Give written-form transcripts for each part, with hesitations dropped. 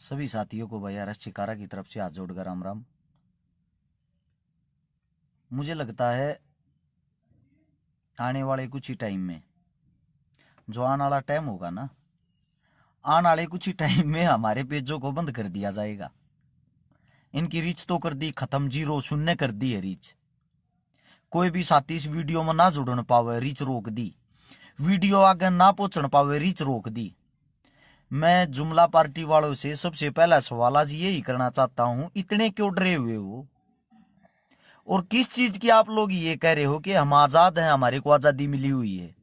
सभी साथियों को भैया रस चिकारा की तरफ से हाथ जोड़कर राम राम। मुझे लगता है आने वाले कुछ ही टाइम में, जो आने वाला टाइम होगा ना, आने वाले कुछ ही टाइम में हमारे पेजों को बंद कर दिया जाएगा। इनकी रीच तो कर दी खत्म, 0 शून्य कर दी है रीच। कोई भी साथी इस वीडियो में ना जुड़न पावे, रीच रोक दी। वीडियो आगे ना पहुंचन पावे, रीच रोक दी। मैं जुमला पार्टी वालों से सबसे पहला सवाल आज यही करना चाहता हूं, इतने क्यों डरे हुए हो? और किस चीज की आप लोग ये कह रहे हो कि हम आजाद हैं, हमारे को आजादी मिली हुई है?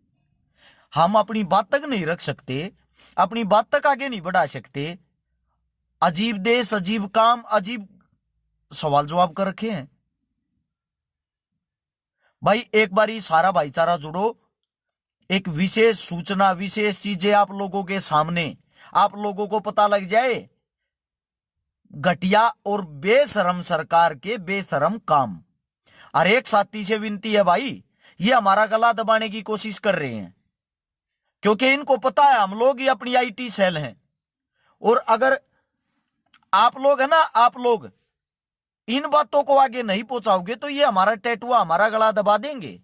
हम अपनी बात तक नहीं रख सकते, अपनी बात तक आगे नहीं बढ़ा सकते। अजीब देश, अजीब काम, अजीब सवाल जवाब कर रखे हैं। भाई एक बारी सारा भाईचारा जुड़ो, एक विशेष सूचना, विशेष चीजें आप लोगों के सामने, आप लोगों को पता लग जाए। घटिया और बेशरम सरकार के बेशरम काम। और एक साथी से विनती है भाई, ये हमारा गला दबाने की कोशिश कर रहे हैं, क्योंकि इनको पता है हम लोग ही अपनी आईटी सेल हैं। और अगर आप लोग है ना, आप लोग इन बातों को आगे नहीं पहुंचाओगे तो ये हमारा टैटुआ, हमारा गला दबा देंगे।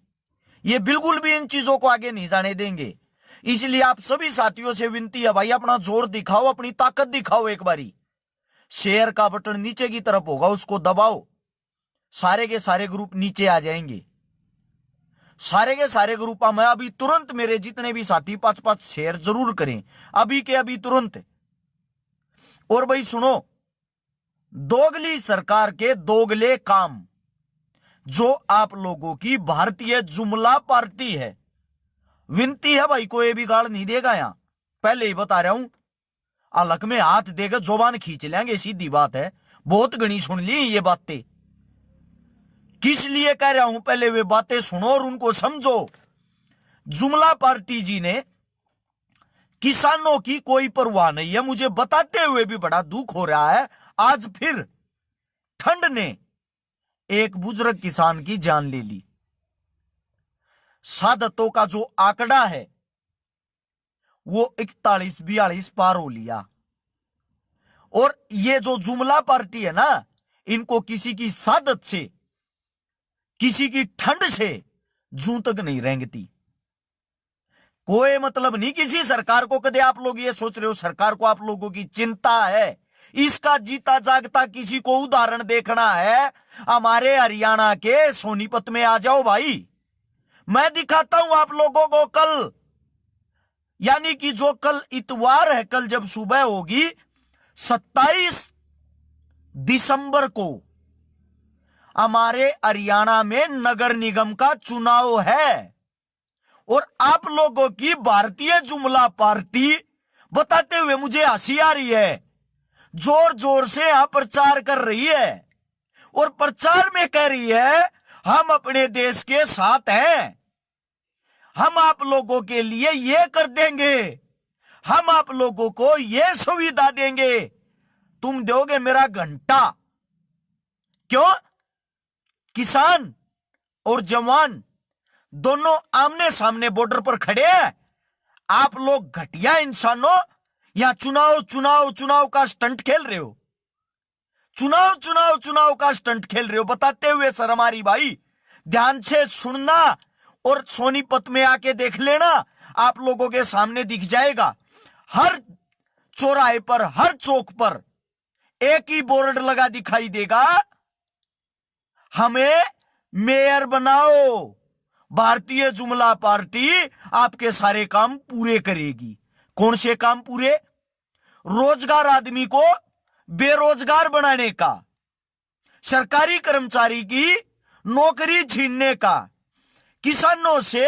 ये बिल्कुल भी इन चीजों को आगे नहीं जाने देंगे। इसलिए आप सभी साथियों से विनती है भाई, अपना जोर दिखाओ, अपनी ताकत दिखाओ। एक बारी शेयर का बटन नीचे की तरफ होगा, उसको दबाओ, सारे के सारे ग्रुप नीचे आ जाएंगे। सारे के सारे ग्रुप में अभी तुरंत मेरे जितने भी साथी 5-5 शेयर जरूर करें, अभी के अभी तुरंत। और भाई सुनो, दोगली सरकार के दोगले काम जो आप लोगों की भारतीय जुमला पार्टी है, विनती है भाई, कोई भी गाल नहीं देगा यहां, पहले ही बता रहा हूं। अलग में हाथ देकर जुबान खींच लेंगे, सीधी बात है। बहुत गणी सुन ली ये बातें, किस लिए कह रहा हूं, पहले वे बातें सुनो और उनको समझो। जुमला पार्टी जी ने किसानों की कोई परवाह नहीं है, मुझे बताते हुए भी बड़ा दुख हो रहा है। आज फिर ठंड ने एक बुजुर्ग किसान की जान ले ली। शहादतों का जो आंकड़ा है वो 41-42 पार हो लिया। और ये जो जुमला पार्टी है ना, इनको किसी की शहादत से, किसी की ठंड से जूं तक नहीं रेंगती। कोई मतलब नहीं किसी सरकार को। कदे आप लोग ये सोच रहे हो सरकार को आप लोगों की चिंता है? इसका जीता जागता किसी को उदाहरण देखना है, हमारे हरियाणा के सोनीपत में आ जाओ भाई। मैं दिखाता हूं आप लोगों को कल, यानी कि जो कल इतवार है, कल जब सुबह होगी 27 दिसंबर को हमारे हरियाणा में नगर निगम का चुनाव है। और आप लोगों की भारतीय जुमला पार्टी बताते हुए मुझे हंसी आ रही है, जोर जोर से यहां प्रचार कर रही है और प्रचार में कह रही है हम अपने देश के साथ हैं, हम आप लोगों के लिए ये कर देंगे, हम आप लोगों को ये सुविधा देंगे, तुम दोगे मेरा घंटा। क्यों? किसान और जवान दोनों आमने सामने बॉर्डर पर खड़े हैं। आप लोग घटिया इंसानों या चुनाव चुनाव चुनाव का स्टंट खेल रहे हो, चुनाव चुनाव चुनाव का स्टंट खेल रहे हो। बताते हुए शर्म आ रही भाई, ध्यान से सुनना और सोनीपत में आके देख लेना, आप लोगों के सामने दिख जाएगा। हर चौराहे पर, हर चौक पर एक ही बोर्ड लगा दिखाई देगा, हमें मेयर बनाओ, भारतीय जुमला पार्टी आपके सारे काम पूरे करेगी। कौन से काम पूरे? रोजगार आदमी को बेरोजगार बनाने का, सरकारी कर्मचारी की नौकरी छीनने का, किसानों से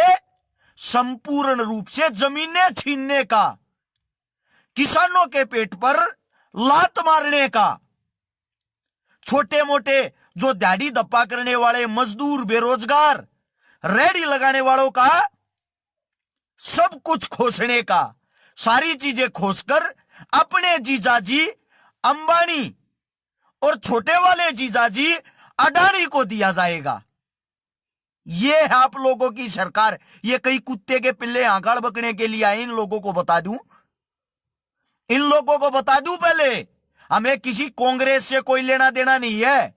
संपूर्ण रूप से जमीनें छीनने का, किसानों के पेट पर लात मारने का, छोटे मोटे जो दिहाड़ी दप्पा करने वाले मजदूर, बेरोजगार, रेडी लगाने वालों का सब कुछ खोसने का, सारी चीजें खोसकर अपने जीजाजी अंबानी और छोटे वाले जीजाजी अडानी को दिया जाएगा। ये है आप लोगों की सरकार। ये कई कुत्ते के पिल्ले आंकड़ बकने के लिए आए। इन लोगों को बता दूं, इन लोगों को बता दूं पहले, हमें किसी कांग्रेस से कोई लेना देना नहीं है,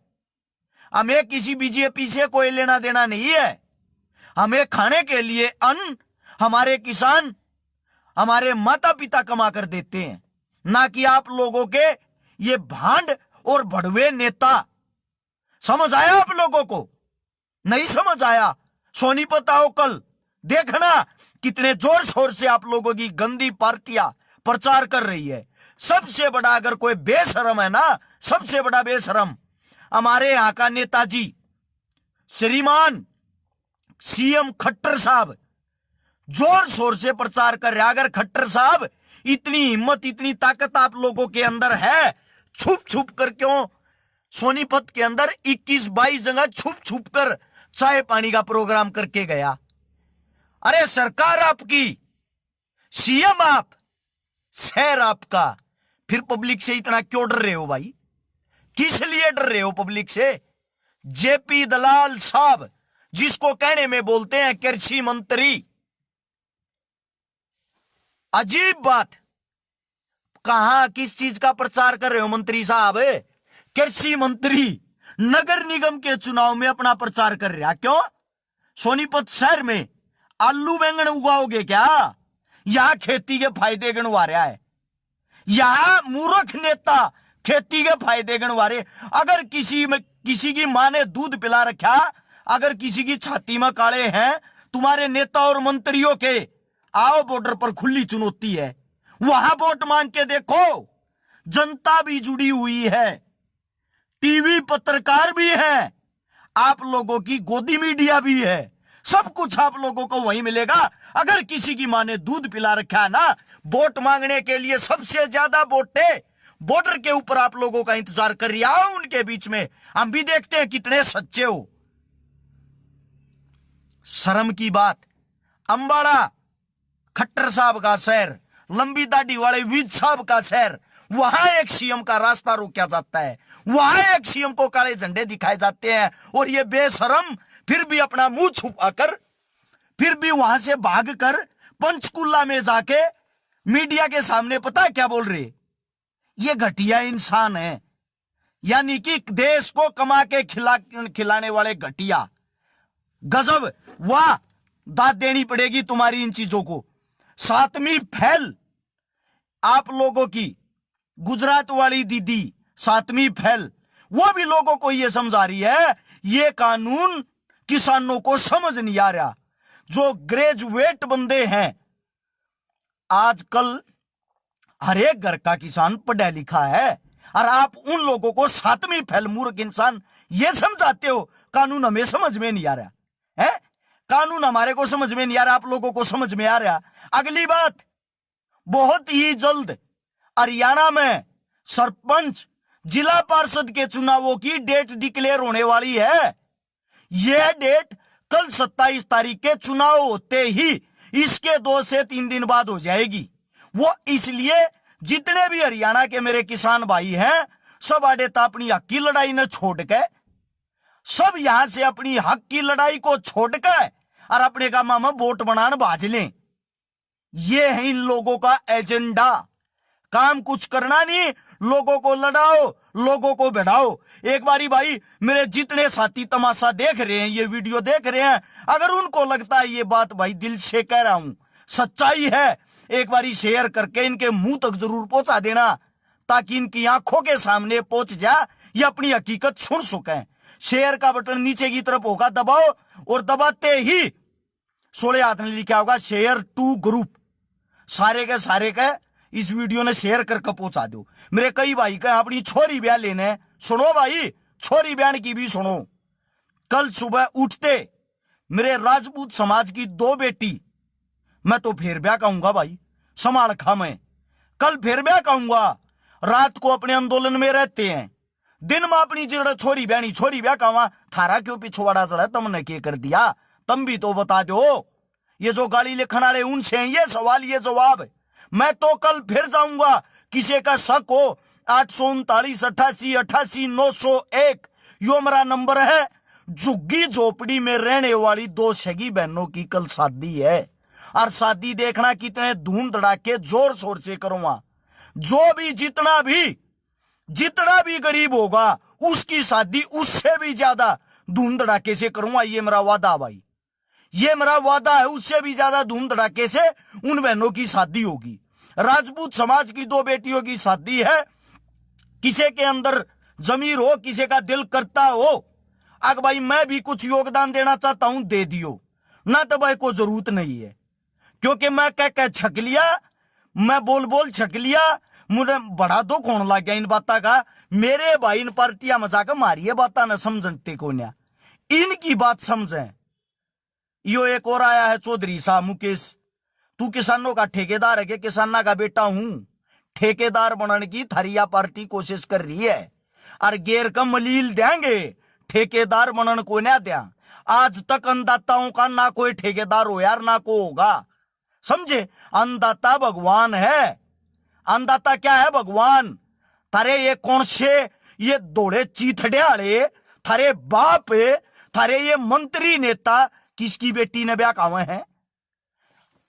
हमें किसी बीजेपी से कोई लेना देना नहीं है। हमें खाने के लिए अन्न हमारे किसान, हमारे माता पिता कमा कर देते हैं, ना कि आप लोगों के ये भांड और भड़वे नेता। समझ आया आप लोगों को? नहीं समझ आया? सोनीपत आओ कल, देखना कितने जोर शोर से आप लोगों की गंदी पार्टियां प्रचार कर रही है। सबसे बड़ा अगर कोई बेशरम है ना, सबसे बड़ा बेशरम हमारे यहां का नेताजी श्रीमान सीएम खट्टर साहब जोर शोर से प्रचार कर रहे। अगर खट्टर साहब इतनी हिम्मत, इतनी ताकत आप लोगों के अंदर है, छुप छुप कर क्यों सोनीपत के अंदर 21-22 जगह छुप छुप कर चाय पानी का प्रोग्राम करके गया? अरे सरकार आपकी, सीएम आप, शहर आपका, फिर पब्लिक से इतना क्यों डर रहे हो भाई? किस लिए डर रहे हो पब्लिक से? जेपी दलाल साहब, जिसको कहने में बोलते हैं कृषि मंत्री, अजीब बात, कहां किस चीज का प्रचार कर रहे हो मंत्री साहब? कृषि मंत्री नगर निगम के चुनाव में अपना प्रचार कर रहा। क्यों? सोनीपत शहर में आलू बैंगन उगाओगे क्या? यहां खेती के फायदे गिनवा रहा है, यहां मूर्ख नेता खेती के फायदे गिनवा रहे। अगर किसी की मां ने दूध पिला रखा, अगर किसी की छाती में काले हैं तुम्हारे नेता और मंत्रियों के, आओ बॉर्डर पर खुली चुनौती है, वहां वोट मांग के देखो। जनता भी जुड़ी हुई है, टीवी पत्रकार भी है, आप लोगों की गोदी मीडिया भी है, सब कुछ आप लोगों को वही मिलेगा। अगर किसी की मां ने दूध पिला रखा है ना, वोट मांगने के लिए सबसे ज्यादा वोटें बॉर्डर के ऊपर आप लोगों का इंतजार कर रही है। आओ उनके बीच में, हम भी देखते हैं कितने सच्चे हो। शर्म की बात, अंबाला खट्टर साहब का शहर, लंबी दाढ़ी वाले विज साहब का शहर, वहां एक सीएम का रास्ता रोका जाता है, वहां एक सीएम को काले झंडे दिखाए जाते हैं, और ये बेशरम फिर भी अपना मुंह छुपाकर, फिर भी वहां से भागकर पंचकुला में जाके मीडिया के सामने पता क्या बोल रहे? ये घटिया इंसान है, यानी कि देश को कमा के खिलाने वाले घटिया। गजब, वाह, दाद देनी पड़ेगी तुम्हारी इन चीजों को। 7वीं फेल आप लोगों की, गुजरात वाली दीदी 7वीं फेल, वो भी लोगों को ये समझा रही है ये कानून किसानों को समझ नहीं आ रहा। जो ग्रेजुएट बंदे हैं, आजकल हर एक घर का किसान पढ़ा लिखा है, और आप उन लोगों को 7वीं फेल मूर्ख इंसान ये समझाते हो। कानून हमें समझ में नहीं आ रहा है, कानून हमारे को समझ में नहीं आ रहा, आप लोगों को समझ में आ रहा। अगली बात, बहुत ही जल्द हरियाणा में सरपंच, जिला पार्षद के चुनावों की डेट डिक्लेयर होने वाली है। यह डेट कल 27 तारीख के चुनाव होते ही इसके 2 से 3 दिन बाद हो जाएगी। वो इसलिए जितने भी हरियाणा के मेरे किसान भाई हैं, सब आडेता अपनी हक की लड़ाई ने छोड़ के, सब यहां से अपनी हक की लड़ाई को छोड़ के और अपने कामा में वोट बनाने बाज लें। ये है इन लोगों का एजेंडा। काम कुछ करना नहीं, लोगों को लड़ाओ, लोगों को बढ़ाओ। एक बारी भाई, मेरे जितने साथी तमाशा देख रहे हैं, ये वीडियो देख रहे हैं, अगर उनको लगता है ये बात, भाई दिल से कह रहा हूं, सच्चाई है, एक बारी शेयर करके इनके मुंह तक जरूर पहुंचा देना, ताकि इनकी आंखों के सामने पहुंच जा, ये अपनी हकीकत सुन सके। शेयर का बटन नीचे की तरफ होगा, दबाओ, और दबाते ही 16 हाथ ने लिखा होगा शेयर टू ग्रुप, सारे के सारे के इस वीडियो ने शेयर करके पहुंचा दो। मेरे कई भाई का अपनी छोरी ब्याह लेने, सुनो भाई, छोरी ब्याह की भी सुनो। कल सुबह उठते मेरे राजपूत समाज की 2 बेटी, मैं तो फिर ब्याह कहूंगा भाई, संभाल खा मैं, कल फिर ब्याह कहूंगा। रात को अपने आंदोलन में रहते हैं, दिन में अपनी जड़ छोरी ब्याह कहवा, थारा क्यों पिछवाड़ा चढ़ा, तुमने क्या कर दिया, तुम भी तो बता दो। ये जो गाली लिखने वाले उनसे हैं ये सवाल, ये जवाब। मैं तो कल फिर जाऊंगा, किसी का शक हो 839 88 88 901 यो मेरा नंबर है। झुग्गी झोपड़ी में रहने वाली 2 सगी बहनों की कल शादी है, और शादी देखना कितने धूम धड़ाके जोर शोर से करूंगा। जो भी जितना भी जितना भी गरीब होगा उसकी शादी उससे भी ज्यादा धूम धड़ाके से करूंगा, ये मेरा वादा भाई, ये मेरा वादा है। उससे भी ज्यादा धूम धड़ाके से उन बहनों की शादी होगी। राजपूत समाज की 2 बेटियों की शादी है। किसी के अंदर जमीर हो, किसी का दिल करता हो अगर भाई मैं भी कुछ योगदान देना चाहता हूं, दे दियो, ना तो भाई को जरूरत नहीं है। क्योंकि मैं कह छक लिया, मैं बोल बोल छक लिया, मुझे बड़ा दुख होने लग गया इन बातों का। मेरे भाई इन पार्टियां मजाक मारिए बात न समझते को ना, इनकी बात समझे। यो एक और आया है चौधरी साहब मुकेश, तू किसानों का ठेकेदार है कि किसाना का बेटा हूं, ठेकेदार बनने की थरिया पार्टी कोशिश कर रही है और गैर का मलील देंगे, ठेकेदार बनने को ना दिया। आज तक अन्नदाताओं का ना कोई ठेकेदार हो यार, ना को होगा, समझे। अन्नदाता भगवान है। अन्नदाता क्या है? भगवान। थारे ये कौन से ये दौड़े चीथड़े थारे बाप है, थारे ये मंत्री नेता किसकी बेटी ने ब्याह कावा है?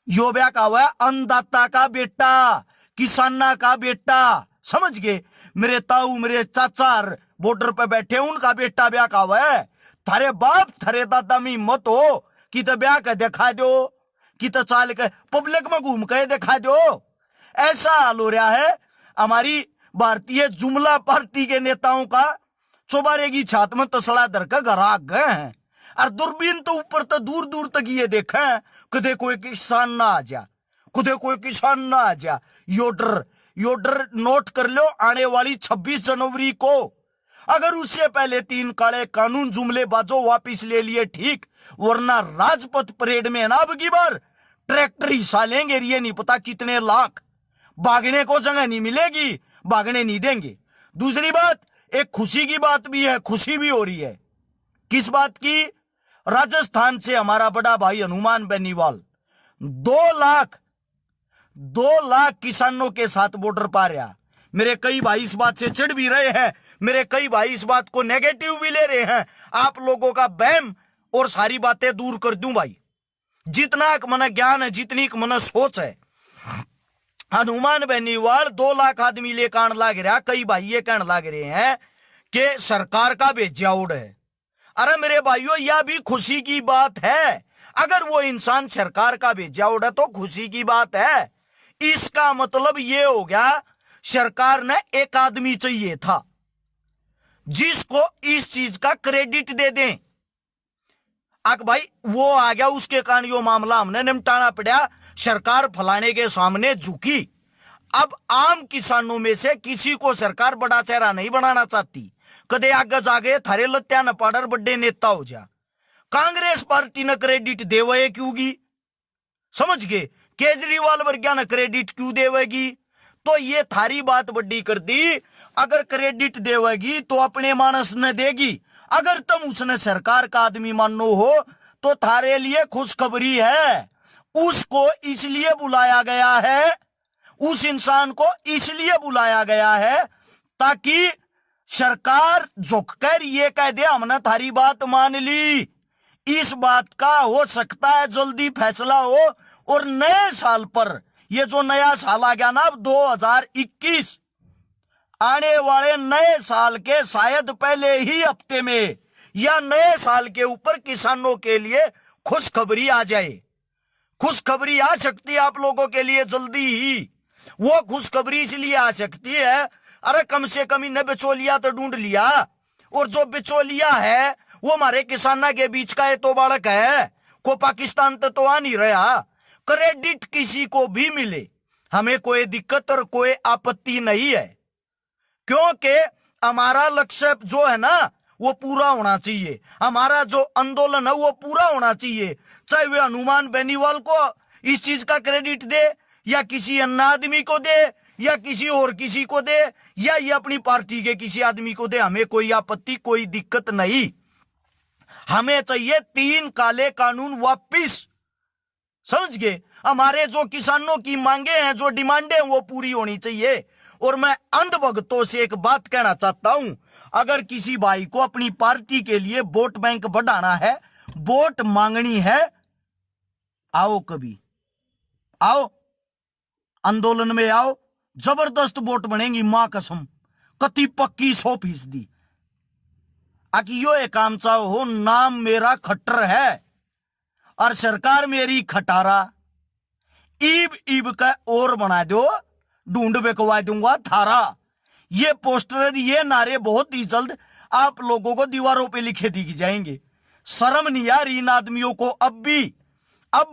यो ब्याह कावा है अन्नदाता का बेटा, किसाना का बेटा, समझ गए। मेरे ताऊ मेरे चाचा बॉर्डर पे बैठे उनका बेटा ब्याह कावा है। थारे बाप थारे दादा में मत हो कि तो ब्याह के दिखा दो, कि तो चाल के पब्लिक में घूम के दिखा दो। ऐसा हाल हो रहा है हमारी भारतीय जुमला पार्टी के नेताओं का। चौबारे की छात में तसला धर कर घर आ गए हैं और दूरबीन तो ऊपर तो दूर दूर तक ये देखे हैं, कदे कोई किसान ना आ जा, कदे कोई किसान ना आ जा। योडर नोट कर लो, आने वाली 26 जनवरी को अगर उससे पहले 3 काले कानून जुमलेबाजों वापिस ले लिए ठीक, वरना राजपथ परेड में ना अब की बार ट्रैक्टर हिस्सा लेंगे। ये नहीं पता कितने लाख, भागने को जगह नहीं मिलेगी, भागने नहीं देंगे। दूसरी बात, एक खुशी की बात भी है, खुशी भी हो रही है। किस बात की? राजस्थान से हमारा बड़ा भाई हनुमान बेनीवाल 2 लाख किसानों के साथ बॉर्डर पार रहा। मेरे कई भाई इस बात से चिढ़ भी रहे हैं, मेरे कई भाई इस बात को नेगेटिव भी ले रहे हैं। आप लोगों का बहम और सारी बातें दूर कर दूं भाई। जितना मन ज्ञान है, जितनी मन सोच है, हनुमान बेनीवाल 2 लाख आदमी ले कान लाग रहा। कई भाई ये कहने लग रहे हैं कि सरकार का भेजा उड़ है। अरे मेरे भाइयों, यह भी खुशी की बात है। अगर वो इंसान सरकार का भेजा उड़ है तो खुशी की बात है। इसका मतलब ये हो गया सरकार ने एक आदमी चाहिए था जिसको इस चीज का क्रेडिट दे दें। अक भाई वो आ गया, उसके कारण यो मामला हमने निपटाना पड़ा। सरकार फलाने के सामने झुकी। अब आम किसानों में से किसी को सरकार बड़ा चेहरा नहीं बनाना चाहती। कदे आगे जागे थारे लत्या न पाड़र बड़े नेता हो जा। कांग्रेस पार्टी ने क्रेडिट देवे क्योंगी? समझ गए। केजरीवाल वर्गिया ने क्रेडिट क्यों देवेगी? तो ये थारी बात बड़ी कर दी। अगर क्रेडिट देवेगी तो अपने मानस ने देगी। अगर तुम उसने सरकार का आदमी मानो हो तो थारे लिए खुशखबरी है। उसको इसलिए बुलाया गया है, उस इंसान को इसलिए बुलाया गया है ताकि सरकार झुककर ये कह दे हमने थारी बात मान ली। इस बात का हो सकता है जल्दी फैसला हो और नए साल पर, ये जो नया साल आ गया ना अब 2021, आने वाले नए साल के शायद पहले ही हफ्ते में या नए साल के ऊपर किसानों के लिए खुशखबरी आ जाए। खुशखबरी आ सकती है आप लोगों के लिए जल्दी ही। वो खुशखबरी इसलिए आ सकती है, अरे कम से कम इन्हें बिचौलिया तो ढूंढ लिया, और जो बिचौलिया है वो हमारे किसाना के बीच का ये तो बालक है, को पाकिस्तान तो आ नहीं रहा। क्रेडिट किसी को भी मिले, हमें कोई दिक्कत और कोई आपत्ति नहीं है, क्योंकि हमारा लक्ष्य जो है ना वो पूरा होना चाहिए। हमारा जो आंदोलन है वो पूरा होना चाहिए। चाहे वे हनुमान बेनीवाल को इस चीज का क्रेडिट दे या किसी अन्य आदमी को दे या किसी और किसी को दे या ये अपनी पार्टी के किसी आदमी को दे, हमें कोई आपत्ति कोई दिक्कत नहीं। हमें चाहिए 3 काले कानून वापिस। समझ गए। हमारे जो किसानों की मांगे हैं, जो डिमांडे हैं वो पूरी होनी चाहिए। और मैं अंधभक्तों से एक बात कहना चाहता हूं, अगर किसी भाई को अपनी पार्टी के लिए वोट बैंक बढ़ाना है, वोट मांगनी है, आओ, कभी आओ, आंदोलन में आओ, जबरदस्त वोट बनेंगी मां कसम। कति पक्की 100%। आकि यो एक काम चाहो, नाम मेरा खट्टर है और सरकार मेरी खटारा, ईब ईब का और बना दो, ढूंढ बेकवा दूंगा थारा। ये पोस्टर, ये नारे बहुत ही जल्द आप लोगों को दीवारों पे लिखे दिख जाएंगे। शर्म नहीं आ रही इन आदमियों को, अब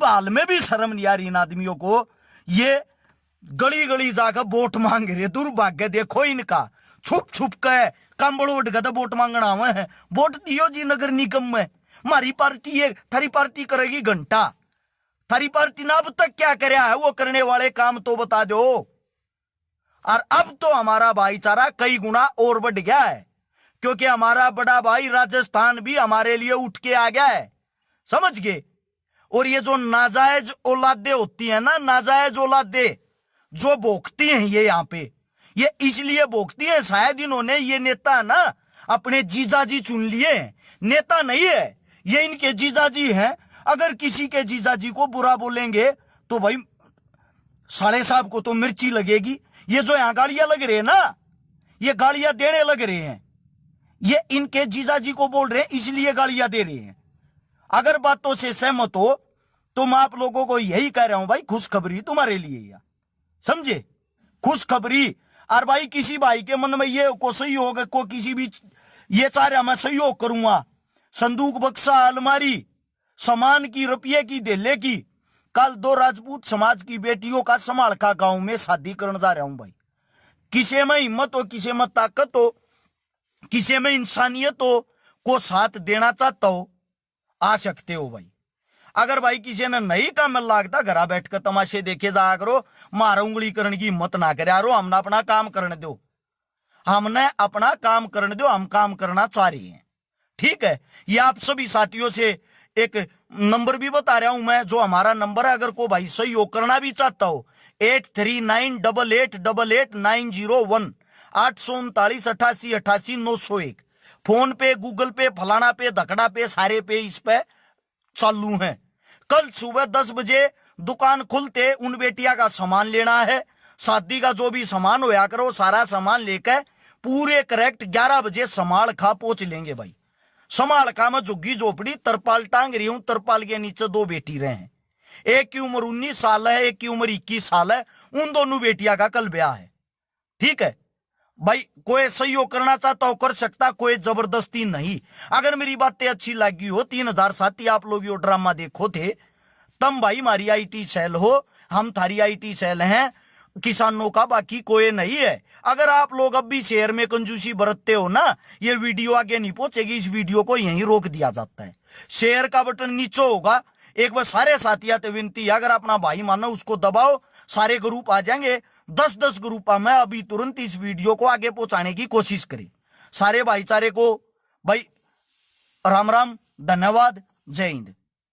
हाल में भी शर्म नहीं आ रही इन आदमियों को। ये गली गली जाकर वोट मांग रहे, दुर्भाग्य देखो इनका। छुप छुप के कंबल उठ गए वोट मांगना हुए हैं। वोट दियो जी नगर निगम में, हमारी पार्टी है, थारी पार्टी करेगी घंटा। थारी पार्टी ने अब तक क्या कराया है, वो करने वाले काम तो बता दो। और अब तो हमारा भाईचारा कई गुना और बढ़ गया है, क्योंकि हमारा बड़ा भाई राजस्थान भी हमारे लिए उठ के आ गया है, समझ गए। और ये जो नाजायज औलादे होती है ना, नाजायज औलादे जो भोगती हैं ये यहाँ पे, ये इसलिए भोगती है, शायद इन्होंने ये नेता ना अपने जीजाजी चुन लिए। नेता नहीं है ये, इनके जीजाजी हैं। अगर किसी के जीजाजी को बुरा बोलेंगे तो भाई साले साहब को तो मिर्ची लगेगी। ये जो यहां गालियां लग रहे हैं ना, ये गालियां देने लग रहे हैं, ये इनके जीजाजी को बोल रहे हैं, इसलिए गालियां दे रहे हैं। अगर बातों से सहमत हो तो मैं आप लोगों को यही कह रहा हूं भाई, खुशखबरी तुम्हारे लिए या समझे, खुशखबरी। और भाई किसी भाई के मन में ये को सहयोग को किसी भी ये चाह रहा मैं सहयोग करूंगा, संदूक बक्सा अलमारी सामान की रुपये की देले की, कल 2 राजपूत समाज की बेटियों का समालखा गांव में शादी करने जा रहा हूं भाई। किसी में हिम्मत हो, किसी में ताकत हो, किसी में इंसानियत हो, को साथ देना चाहता हो, आ सकते हो भाई। अगर भाई किसी ने नहीं काम लागता, घरा बैठकर तमाशे देखे जा करो, मारा उंगली करने की हिम्मत ना करे यारो। हमने अपना काम करने दो, हमने अपना काम करने दो, हम काम करना चाह रहे हैं, ठीक है। ये आप सभी साथियों से एक नंबर भी बता रहा हूं मैं, जो हमारा नंबर है। अगर कोई भाई सहयोग करना भी चाहता हो, 8398888901 839 88 88 901। फोन पे, गूगल पे, फलाना पे, धकड़ा पे, सारे पे इस पे चालू है। कल सुबह 10 बजे दुकान खुलते उन बेटिया का सामान लेना है। शादी का जो भी सामान होया करो, सारा सामान लेकर पूरे करेक्ट 11 बजे समालखा पहुंच लेंगे भाई। समालखा में झुग्गी झोपड़ी तरपाल टांग रही हूं, तरपाल के नीचे 2 बेटी रहे हैं। एक की उम्र 19 साल है, एक की उम्र 21 साल है। उन दोनों बेटिया का कल ब्याह है, ठीक है भाई। कोई सहयोग करना चाहता हो कर सकता, कोई जबरदस्ती नहीं। अगर मेरी बातें अच्छी लगी हो, 3000 साथी आप लोग ये ड्रामा देखो थे, तम भाई हमारी आईटी सेल हो, हम थारी आईटी सेल हैं किसानों का, बाकी कोई नहीं है। अगर आप लोग अब भी शेयर में कंजूसी बरतते हो ना, ये वीडियो आगे नहीं पहुंचेगी, इस वीडियो को यहीं रोक दिया जाता है। शेयर का बटन नीचे होगा, एक बार सारे साथियों से विनती है, अगर अपना भाई मानो उसको दबाओ, सारे ग्रुप आ जाएंगे। 10-10 ग्रुप में अभी तुरंत इस वीडियो को आगे पहुंचाने की कोशिश करें। सारे भाईचारे को भाई राम राम, धन्यवाद, जय हिंद।